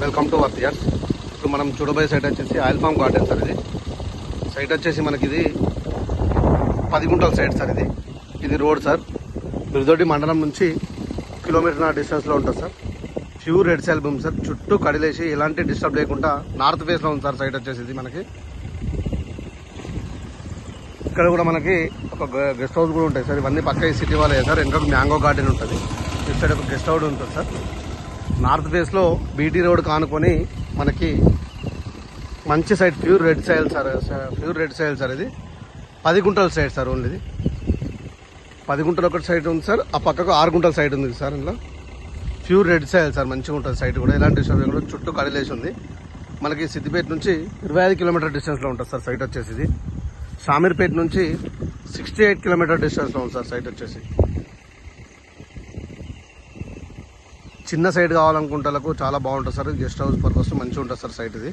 Welcome to వర్తియర్స్. ఇప్పుడు మనం చూడబోయే సైట్ వచ్చేసి ఆయిల్ ఫామ్ గార్డెన్ సార్. ఇది సైట్ వచ్చేసి మనకి ఇది 10 గుంటల సైట్ సార్. ఇది రోడ్ సార్. బిరుదొడ్డి మండలం నుంచి కిలోమీటర్ డిస్టెన్స్లో ఉంటుంది సార్. ప్యూర్ రెడ్ సాయిల్ భూమి సార్. చుట్టూ కడిలేసి ఎలాంటి డిస్టర్బ్ లేకుండా నార్త్ ఫేస్లో ఉంది సార్ సైట్ వచ్చేసి. ఇది మనకి ఇక్కడ కూడా మనకి ఒక గెస్ట్ హౌస్ కూడా ఉంటాయి సార్. ఇవన్నీ పక్క ఈ సిటీ వాళ్ళే సార్. వెనక మ్యాంగో గార్డెన్ ఉంటుంది. ఇటు సైడ్ ఒక గెస్ట్ హౌస్ ఉంటుంది సార్. నార్త్ ఫేస్లో బీటీ రోడ్ కానుకొని మనకి మంచి site pure red soil sir. ఇది 10 గుంటల సైట్ సార్. ఓన్లీ ఇది 10 గుంటలు ఒకటి సైట్ ఉంది సార్. ఆ పక్కకు 6 గుంటల సైట్ ఉంది సార్. ఇందులో ప్యూర్ రెడ్ సాయిల్ సార్. మంచిగా ఉంటుంది సైట్ కూడా. ఎలాంటి డిస్టర్బ్ కూడా చుట్టూ కడిలేసి ఉంది. మనకి సిద్దిపేట నుంచి 25 కిలోమీటర్ డిస్టెన్స్లో ఉంటుంది సార్ సైట్ వచ్చేసి. ఇది షామీర్పేట నుంచి 68 కిలోమీటర్ డిస్టెన్స్లో ఉంది సార్ సైట్ వచ్చేసి. చిన్న సైట్ కావాలనుకుంటే చాలా బాగుంటుంది సార్. గెస్ట్ హౌస్ పర్పస్ మంచిగా ఉంటుంది సార్ సైట్ ఇది.